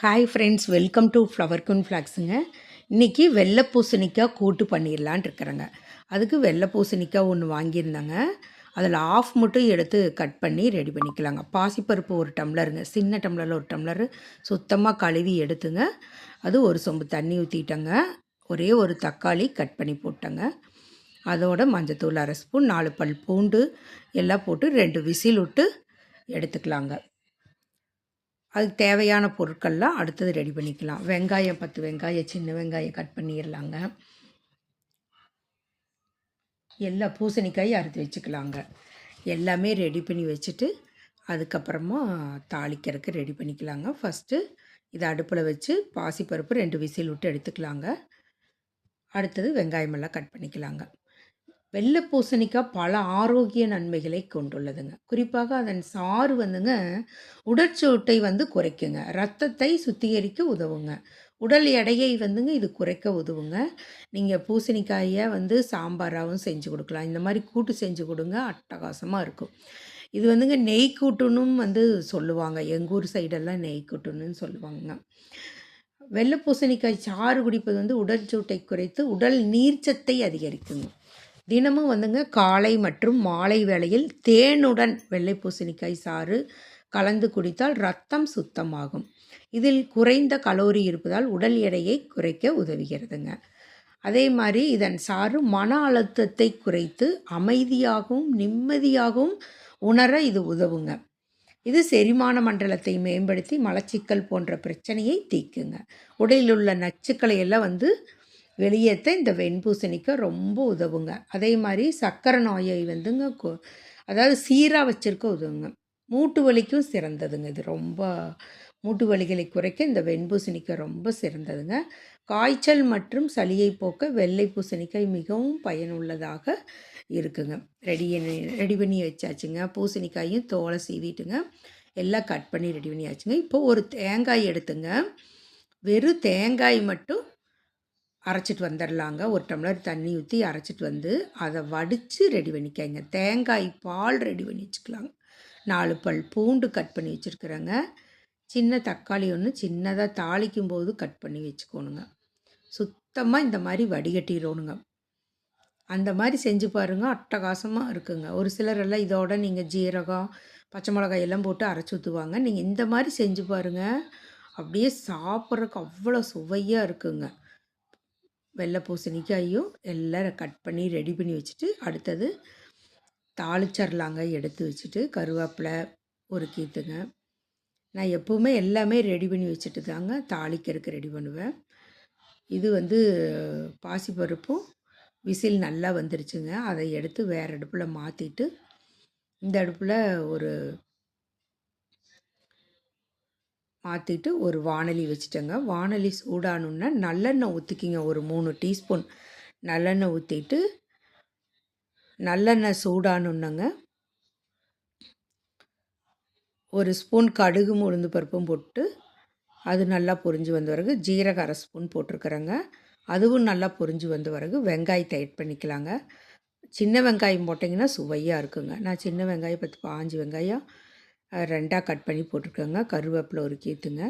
Hi friends, welcome to flower குன் ஃப்ளாக்ஸுங்க. இன்றைக்கி வெள்ளை பூசணிக்காய் கூட்டு பண்ணிடலான் இருக்கிறேங்க. அதுக்கு வெள்ளை பூசணிக்காய் ஒன்று வாங்கியிருந்தாங்க. அதில் ஆஃப் மட்டும் எடுத்து கட் பண்ணி ரெடி பண்ணிக்கலாங்க. பாசிப்பருப்பு ஒரு டம்ளருங்க, சின்ன டம்ளரில் ஒரு டம்ளரு சுத்தமாக கழுவி எடுத்துங்க. அது ஒரு சொம்பு தண்ணி ஊற்றிட்டங்க. ஒரே ஒரு தக்காளி கட் பண்ணி போட்டங்க. அதோட மஞ்சத்தூள் அரை ஸ்பூன், 4 பல் பூண்டு எல்லாம் போட்டு 2 விசில் விட்டு எடுத்துக்கலாங்க. அதுக்கு தேவையான பொருட்கள்லாம் அடுத்தது ரெடி பண்ணிக்கலாம். வெங்காயம் 10 வெங்காயம், சின்ன வெங்காயம் கட் பண்ணிடலாங்க. எல்லா பூசணிக்காயும் அறுத்து வச்சுக்கலாங்க. எல்லாமே ரெடி பண்ணி வச்சுட்டு அதுக்கப்புறமா தாளிக்கிறதுக்கு ரெடி பண்ணிக்கலாங்க. ஃபஸ்ட்டு இதை அடுப்பில் வச்சு பாசிப்பருப்பு 2 விசில் விட்டு எடுத்துக்கலாங்க. அடுத்தது வெங்காயமெல்லாம் கட் பண்ணிக்கலாங்க. வெள்ளை பூசணிக்காய் பல ஆரோக்கிய நன்மைகளை கொண்டுள்ளதுங்க. குறிப்பாக அதன் சாறு உடற்சூட்டை குறைக்குங்க. ரத்தத்தை சுத்திகரிக்க உதவுங்க. உடல் எடையை இது குறைக்க உதவுங்க. நீங்கள் பூசணிக்காயை சாம்பாராகவும் செஞ்சு கொடுக்கலாம். இந்த மாதிரி கூட்டு செஞ்சு கொடுங்க, அட்டகாசமாக இருக்கும். இது நெய் கூட்டுன்னு சொல்லுவாங்க. எங்கள் ஊர் சைடெல்லாம் நெய் கூட்டுன்னு சொல்லுவாங்க. வெள்ளை பூசணிக்காய் சாறு குடிப்பது உடற்சூட்டை குறைத்து உடல் நீர்ச்சத்தை அதிகரிக்குங்க. தினமும் காலை மற்றும் மாலை வேளையில் தேனுடன் வெள்ளை பூசணிக்காய் சாறு கலந்து குடித்தால் ரத்தம் சுத்தமாகும். இதில் குறைந்த கலோரி இருப்பதால் உடல் எடையை குறைக்க உதவுகிறதுங்க. அதே மாதிரி இதன் சாறு மன அழுத்தத்தை குறைத்து அமைதியாகவும் நிம்மதியாகவும் உணர இது உதவுங்க. இது செரிமான மண்டலத்தை மேம்படுத்தி மலச்சிக்கல் போன்ற பிரச்சனையை தீர்க்குங்க. உடலில் உள்ள நச்சுக்களை எல்லாம் வெளியேற்ற இந்த வெண்பூசணிக்காய் ரொம்ப உதவுங்க. அதே மாதிரி சர்க்கரை நோயை அதாவது சீராக வச்சுருக்க உதவுங்க. மூட்டு வலிக்கும் சிறந்ததுங்க. இது ரொம்ப மூட்டு வலிகளை குறைக்க இந்த வெண்பூசணிக்காய் ரொம்ப சிறந்ததுங்க. காய்ச்சல் மற்றும் சளியை போக்க வெள்ளை பூசணிக்காய் மிகவும் பயனுள்ளதாக இருக்குங்க. ரெடி பண்ணி வச்சாச்சுங்க. பூசணிக்காயும் தோலை சீவிட்டுங்க எல்லாம் கட் பண்ணி ரெடி பண்ணியாச்சுங்க. இப்போது ஒரு தேங்காய் எடுத்துங்க. வெறும் தேங்காய் மட்டும் அரைச்சிட்டு வந்துடலாங்க. ஒரு டம்ளர் தண்ணி ஊற்றி அரைச்சிட்டு அதை வடித்து ரெடி பண்ணிக்கங்க. தேங்காய் பால் ரெடி பண்ணி வச்சுக்கலாங்க. 4 பல் பூண்டு கட் பண்ணி வச்சுருக்குறேங்க. சின்ன தக்காளி ஒன்று சின்னதாக தாளிக்கும் போது கட் பண்ணி வச்சுக்கோணுங்க. சுத்தமாக இந்த மாதிரி வடிகட்டிடணுங்க. அந்த மாதிரி செஞ்சு பாருங்கள், அட்டகாசமாக இருக்குங்க. ஒரு சிலரெல்லாம் இதோட நீங்கள் ஜீரகம், பச்சை மிளகாய் எல்லாம் போட்டு அரைச்சி ஊற்றுவாங்க. நீங்கள் இந்த மாதிரி செஞ்சு பாருங்கள், அப்படியே சாப்பிட்றதுக்கு அவ்வளோ சுவையாக இருக்குங்க. வெள்ளை பூசணிக்காயும் எல்லாம் கட் பண்ணி ரெடி பண்ணி வச்சுட்டு அடுத்தது தாளிச்சிடலாங்க. எடுத்து வச்சுட்டு கருவேப்பிலை ஒரு கீத்துங்க. நான் எப்போவுமே எல்லாமே ரெடி பண்ணி வச்சுட்டு தாங்க தாளிக்கிறதுக்கு ரெடி பண்ணுவேன். இது பாசிப்பருப்பும் விசில் நல்லா வந்துருச்சுங்க. அதை எடுத்து வேறு அடுப்பில் மாற்றிட்டு இந்த அடுப்பில் ஒரு வாணலி வச்சுட்டேங்க. வாணலி சூடானுன்னா நல்லெண்ணெய் ஊற்றிக்கிங்க. ஒரு 3 டீஸ்பூன் நல்லெண்ணெய் ஊற்றிட்டு நல்லெண்ணெய் சூடானுன்னங்க ஒரு ஸ்பூன் கடுகும் உளுந்து பருப்பும் போட்டு அது நல்லா பொரிஞ்சு வந்த பிறகு ஜீரகம் அரை ஸ்பூன் போட்டிருக்கிறேங்க. அதுவும் நல்லா பொரிஞ்சு வந்த பிறகு வெங்காயத்தை ஆட் பண்ணிக்கலாங்க. சின்ன வெங்காயம் போட்டிங்கன்னா சுவையாக இருக்குங்க. நான் சின்ன வெங்காயம் 10-15 வெங்காயம் 2ஆக கட் பண்ணி போட்டிருக்கேங்க. கருவேப்பிலை ஒரு கீத்துங்க.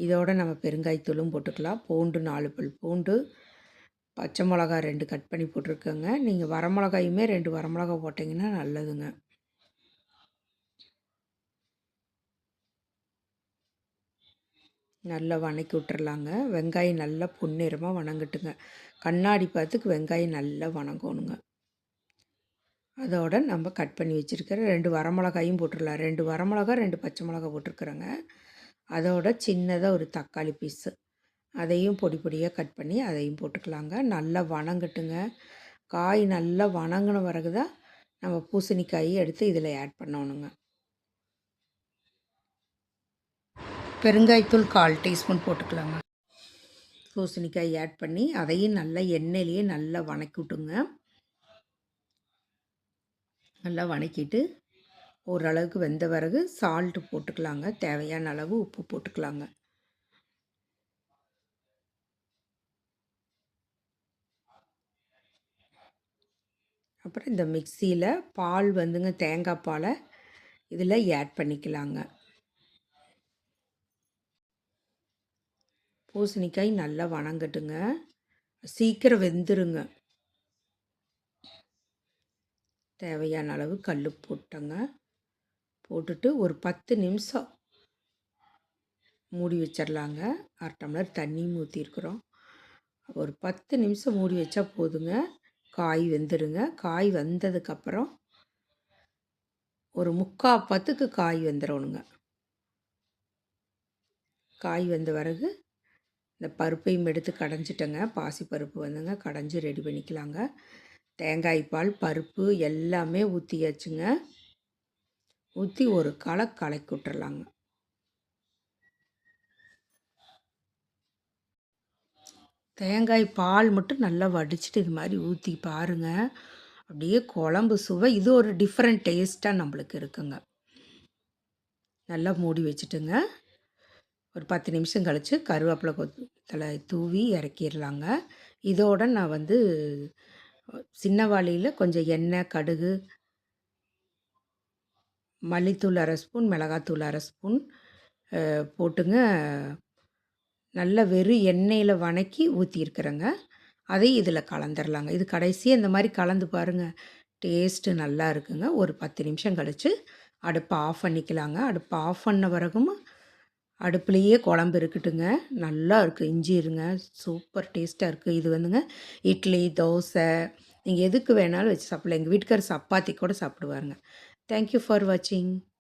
இதோட நம்ம பெருங்காயத்தூளும் போட்டுக்கலாம். பூண்டு 4 பல் பூண்டு, பச்சை மிளகா 2 கட் பண்ணி போட்டிருக்கேங்க. நீங்கள் வரமிளகாயுமே 2 வரமிளகா போட்டிங்கன்னா நல்லதுங்க. நல்லா வணக்கி விட்டுறலாங்க. வெங்காயம் நல்லா பொன்னிறமாக வணங்கட்டுங்க. கண்ணாடி பார்த்துக்கு வெங்காயம் நல்லா வணங்கணுங்க. அதோடு நம்ம கட் பண்ணி வச்சுருக்கிற 2 வரமிளகாயும் போட்டுடலாம். 2 வரமிளகா 2 பச்சை மிளகா போட்டிருக்குறேங்க. அதோட சின்னதாக ஒரு தக்காளி பீஸு அதையும் பொடி பொடியாக கட் பண்ணி அதையும் போட்டுக்கலாங்க. நல்லா வணங்கட்டுங்க. காய் நல்லா வணங்கின பிறகு தான் நம்ம பூசணிக்காயை எடுத்து இதில் ஆட் பண்ணணுங்க. பெருங்காயத்தூள் 1/4 டீஸ்பூன் போட்டுக்கலாங்க. பூசணிக்காய் ஆட் பண்ணி அதையும் நல்லா எண்ணெயிலேயே நல்லா வணக்கி விட்டுங்க. நல்லா வணக்கிட்டு ஓரளவுக்கு வெந்த பிறகு சால்ட்டு போட்டுக்கலாங்க. தேவையான அளவு உப்பு போட்டுக்கலாங்க. அப்புறம் இந்த மிக்சியில் பால் தேங்காய் பாலை இதில் ஆட் பண்ணிக்கலாங்க. பூசணிக்காய் நல்லா வணங்கட்டுங்க. சீக்கிரம் வெந்துருங்க. தேவையான அளவு கல் போட்டங்க. போட்டுட்டு ஒரு 10 நிமிஷம் மூடி வச்சிடலாங்க. 1/2 டம்ளர் தண்ணியும் ஊற்றிருக்குறோம். ஒரு 10 நிமிஷம் மூடி வச்சா போதுங்க. காய் வெந்துருங்க. காய் வெந்ததுக்கப்புறம் ஒரு 3/4 பத்துக்கு காய் வெந்துடணுங்க. காய் வெந்த பிறகு இந்த பருப்பையும் எடுத்து கடைஞ்சிட்டேங்க. பாசிப்பருப்பு வந்துங்க கடைஞ்சி ரெடி பண்ணிக்கலாங்க. தேங்காய் பால், பருப்பு எல்லாமே ஊற்றியாச்சுங்க. ஊற்றி ஒரு கலக்கி விட்டுறலாங்க. தேங்காய் பால் மட்டும் நல்லா வடிச்சிட்டு இது மாதிரி ஊற்றி பாருங்கள். அப்படியே குழம்பு சுவை இது ஒரு டிஃப்ரெண்ட் டேஸ்ட்டாக நம்மளுக்கு இருக்குங்க. நல்லா மூடி வச்சுட்டுங்க. ஒரு 10 நிமிஷம் கழித்து கருவேப்பிலை தழை தூவி இறக்கிடலாங்க. இதோட நான் வந்து சின்ன வாளியில் கொஞ்சம் எண்ணெய், கடுகு, மல்லித்தூள் 1/2 ஸ்பூன், மிளகாத்தூள் 1/2 ஸ்பூன் போட்டுங்க நல்லா வெறும் எண்ணெயில் வணக்கி ஊற்றிருக்கிறேங்க. அதையும் இதில் கலந்துடலாங்க. இது கடைசியாக இந்த மாதிரி கலந்து பாருங்கள். டேஸ்ட்டு நல்லா இருக்குங்க. ஒரு 10 நிமிஷம் கழித்து அடுப்பை ஆஃப் பண்ணிக்கலாங்க. அடுப்பை ஆஃப் பண்ண பிறகும் அடுப்புலேயே குழம்பு இருக்கட்டுங்க. நல்லா இருக்குது. இஞ்சி இருங்க சூப்பர் டேஸ்ட்டாக இருக்குது. இது வந்துங்க இட்லி, தோசை நீங்கள் எதுக்கு வேணாலும் வச்சு சாப்பிடலாம். எங்கள் வீட்டுக்காரர் சப்பாத்தி கூட சாப்பிடுவாருங்க. தேங்க்யூ ஃபார் வாட்சிங்.